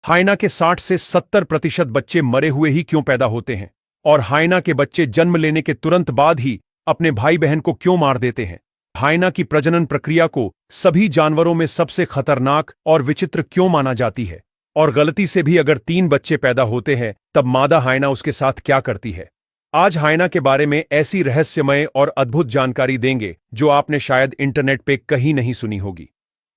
हाइना के 60 से 70% बच्चे मरे हुए ही क्यों पैदा होते हैं? और हाइना के बच्चे जन्म लेने के तुरंत बाद ही अपने भाई बहन को क्यों मार देते हैं? हाइना की प्रजनन प्रक्रिया को सभी जानवरों में सबसे खतरनाक और विचित्र क्यों माना जाती है? और गलती से भी अगर 3 बच्चे पैदा होते हैं तब मादा हाइना उसके साथ क्या करती है? आज हाइना के बारे में ऐसी रहस्यमय और अद्भुत जानकारी देंगे जो आपने शायद इंटरनेट पे कहीं नहीं सुनी होगी।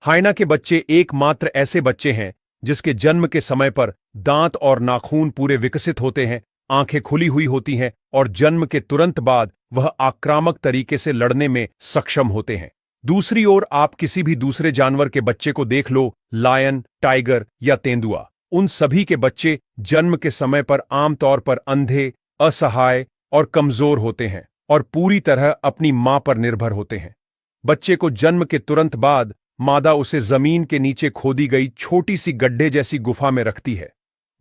हाइना के बच्चे एकमात्र ऐसे बच्चे हैं जिसके जन्म के समय पर दांत और नाखून पूरे विकसित होते हैं, आंखें खुली हुई होती हैं और जन्म के तुरंत बाद वह आक्रामक तरीके से लड़ने में सक्षम होते हैं। दूसरी ओर आप किसी भी दूसरे जानवर के बच्चे को देख लो, लायन, टाइगर या तेंदुआ, उन सभी के बच्चे जन्म के समय पर आमतौर पर अंधे, असहाय और कमजोर होते हैं और पूरी तरह अपनी मां पर निर्भर होते हैं। बच्चे को जन्म के तुरंत बाद मादा उसे जमीन के नीचे खोदी गई छोटी सी गड्ढे जैसी गुफा में रखती है।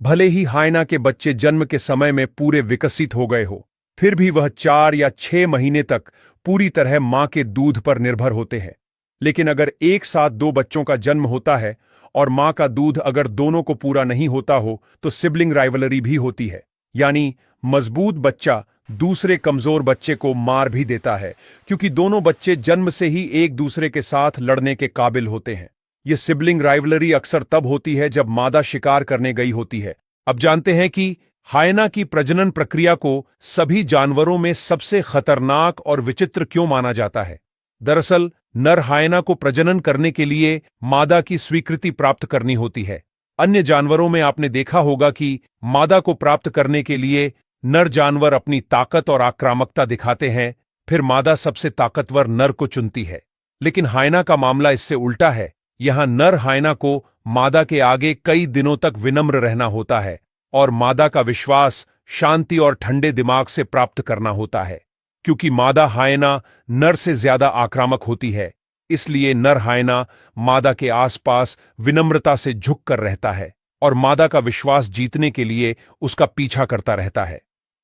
भले ही हाइना के बच्चे जन्म के समय में पूरे विकसित हो गए हो, फिर भी वह 4 या 6 महीने तक पूरी तरह मां के दूध पर निर्भर होते हैं। लेकिन अगर एक साथ 2 बच्चों का जन्म होता है और मां का दूध अगर दोनों को पूरा नहीं होता हो तो सिबलिंग राइवलरी भी होती है, यानी मजबूत बच्चा दूसरे कमजोर बच्चे को मार भी देता है, क्योंकि दोनों बच्चे जन्म से ही एक दूसरे के साथ लड़ने के काबिल होते हैं। यह सिबलिंग राइवलरी अक्सर तब होती है जब मादा शिकार करने गई होती है। अब जानते हैं कि हाइना की प्रजनन प्रक्रिया को सभी जानवरों में सबसे खतरनाक और विचित्र क्यों माना जाता है। दरअसल नर हाइना को प्रजनन करने के लिए मादा की स्वीकृति प्राप्त करनी होती है। अन्य जानवरों में आपने देखा होगा कि मादा को प्राप्त करने के लिए नर जानवर अपनी ताकत और आक्रामकता दिखाते हैं, फिर मादा सबसे ताकतवर नर को चुनती है। लेकिन हाइना का मामला इससे उल्टा है। यहां नर हाइना को मादा के आगे कई दिनों तक विनम्र रहना होता है और मादा का विश्वास शांति और ठंडे दिमाग से प्राप्त करना होता है। क्योंकि मादा हाइना नर से ज्यादा आक्रामक होती है, इसलिए नर हाइना मादा के आसपास विनम्रता से झुक कर रहता है और मादा का विश्वास जीतने के लिए उसका पीछा करता रहता है।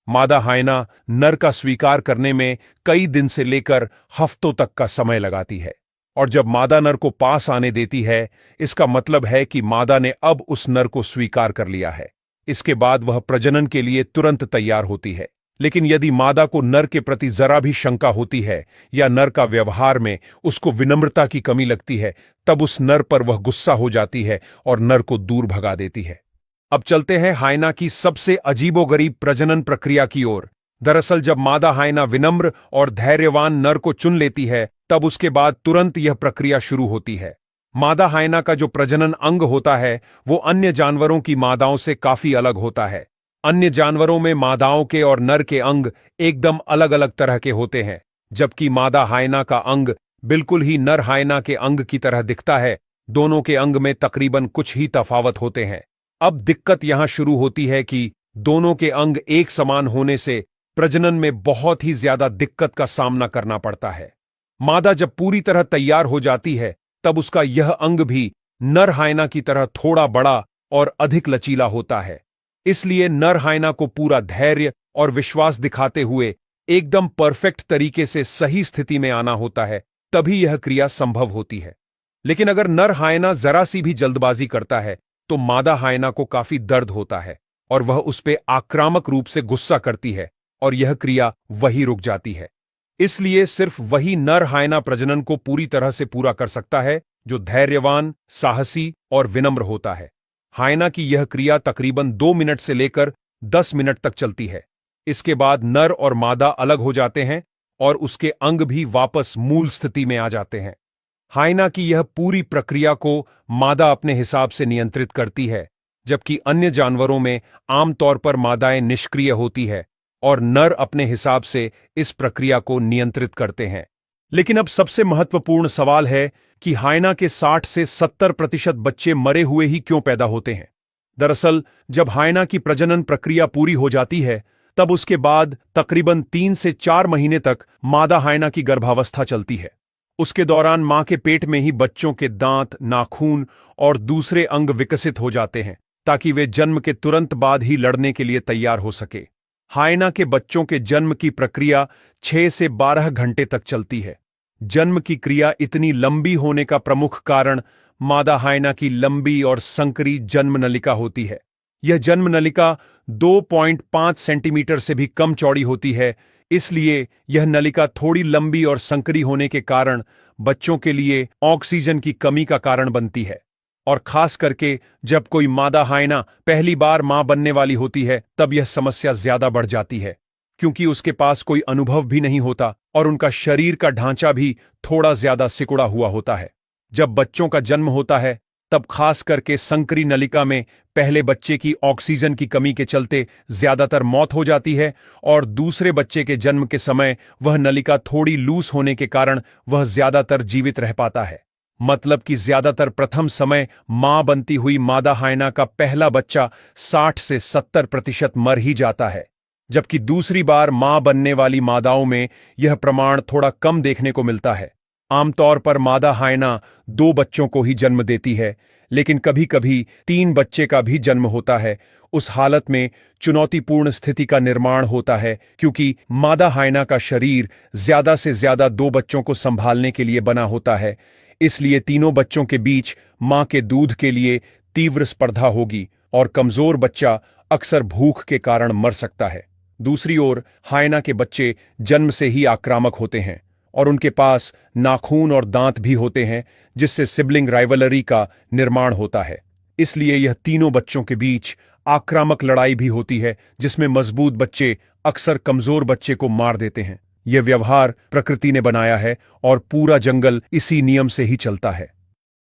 मादा हाइना नर का स्वीकार करने में कई दिन से लेकर हफ्तों तक का समय लगाती है, और जब मादा नर को पास आने देती है, इसका मतलब है कि मादा ने अब उस नर को स्वीकार कर लिया है। इसके बाद वह प्रजनन के लिए तुरंत तैयार होती है। लेकिन यदि मादा को नर के प्रति जरा भी शंका होती है या नर का व्यवहार में उसको विनम्रता की कमी लगती है, तब उस नर पर वह गुस्सा हो जाती है और नर को दूर भगा देती है। अब चलते हैं हाइना की सबसे अजीबोगरीब प्रजनन प्रक्रिया की ओर। दरअसल जब मादा हाइना विनम्र और धैर्यवान नर को चुन लेती है, तब उसके बाद तुरंत यह प्रक्रिया शुरू होती है। मादा हाइना का जो प्रजनन अंग होता है वो अन्य जानवरों की मादाओं से काफी अलग होता है। अन्य जानवरों में मादाओं के और नर के अंग एकदम अलग अलग तरह के होते हैं, जबकि मादा हाइना का अंग बिल्कुल ही नर हाइना के अंग की तरह दिखता है। दोनों के अंग में तकरीबन कुछ ही तफावत होते हैं। अब दिक्कत यहां शुरू होती है कि दोनों के अंग एक समान होने से प्रजनन में बहुत ही ज्यादा दिक्कत का सामना करना पड़ता है। मादा जब पूरी तरह तैयार हो जाती है, तब उसका यह अंग भी नर हाइना की तरह थोड़ा बड़ा और अधिक लचीला होता है। इसलिए नर हाइना को पूरा धैर्य और विश्वास दिखाते हुए एकदम परफेक्ट तरीके से सही स्थिति में आना होता है, तभी यह क्रिया संभव होती है। लेकिन अगर नर हाइना जरा सी भी जल्दबाजी करता है तो मादा हाइना को काफी दर्द होता है और वह उस पर आक्रामक रूप से गुस्सा करती है और यह क्रिया वही रुक जाती है। इसलिए सिर्फ वही नर हाइना प्रजनन को पूरी तरह से पूरा कर सकता है जो धैर्यवान, साहसी और विनम्र होता है। हाइना की यह क्रिया तकरीबन 2 मिनट से लेकर 10 मिनट तक चलती है। इसके बाद नर और मादा अलग हो जाते हैं और उसके अंग भी वापस मूल स्थिति में आ जाते हैं। हाइना की यह पूरी प्रक्रिया को मादा अपने हिसाब से नियंत्रित करती है, जबकि अन्य जानवरों में आमतौर पर मादाएं निष्क्रिय होती है और नर अपने हिसाब से इस प्रक्रिया को नियंत्रित करते हैं। लेकिन अब सबसे महत्वपूर्ण सवाल है कि हाइना के 60 से 70% बच्चे मरे हुए ही क्यों पैदा होते हैं। दरअसल जब हाइना की प्रजनन प्रक्रिया पूरी हो जाती है, तब उसके बाद तकरीबन 3 से 4 महीने तक मादा हाइना की गर्भावस्था चलती है। उसके दौरान मां के पेट में ही बच्चों के दांत, नाखून और दूसरे अंग विकसित हो जाते हैं, ताकि वे जन्म के तुरंत बाद ही लड़ने के लिए तैयार हो सके। हाइना के बच्चों के जन्म की प्रक्रिया 6 से 12 घंटे तक चलती है। जन्म की क्रिया इतनी लंबी होने का प्रमुख कारण मादा हाइना की लंबी और संकरी जन्म नलिका होती है। यह जन्म नलिका 2.5 सेंटीमीटर से भी कम चौड़ी होती है, इसलिए यह नलिका थोड़ी लंबी और संकरी होने के कारण बच्चों के लिए ऑक्सीजन की कमी का कारण बनती है। और खास करके जब कोई मादा हाइना पहली बार मां बनने वाली होती है, तब यह समस्या ज्यादा बढ़ जाती है, क्योंकि उसके पास कोई अनुभव भी नहीं होता और उनका शरीर का ढांचा भी थोड़ा ज्यादा सिकुड़ा हुआ होता है। जब बच्चों का जन्म होता है, तब खास करके संकरी नलिका में पहले बच्चे की ऑक्सीजन की कमी के चलते ज्यादातर मौत हो जाती है और दूसरे बच्चे के जन्म के समय वह नलिका थोड़ी लूस होने के कारण वह ज्यादातर जीवित रह पाता है। मतलब कि ज्यादातर प्रथम समय मां बनती हुई मादा हाइना का पहला बच्चा 60 से 70% मर ही जाता है, जबकि दूसरी बार मां बनने वाली मादाओं में यह प्रमाण थोड़ा कम देखने को मिलता है। आमतौर पर मादा हाइना 2 बच्चों को ही जन्म देती है, लेकिन कभी कभी 3 बच्चे का भी जन्म होता है। उस हालत में चुनौतीपूर्ण स्थिति का निर्माण होता है, क्योंकि मादा हाइना का शरीर ज्यादा से ज्यादा 2 बच्चों को संभालने के लिए बना होता है। इसलिए तीनों बच्चों के बीच मां के दूध के लिए तीव्र स्पर्धा होगी और कमजोर बच्चा अक्सर भूख के कारण मर सकता है। दूसरी ओर हाइना के बच्चे जन्म से ही आक्रामक होते हैं और उनके पास नाखून और दांत भी होते हैं, जिससे सिबलिंग राइवलरी का निर्माण होता है। इसलिए यह तीनों बच्चों के बीच आक्रामक लड़ाई भी होती है, जिसमें मजबूत बच्चे अक्सर कमजोर बच्चे को मार देते हैं। यह व्यवहार प्रकृति ने बनाया है और पूरा जंगल इसी नियम से ही चलता है।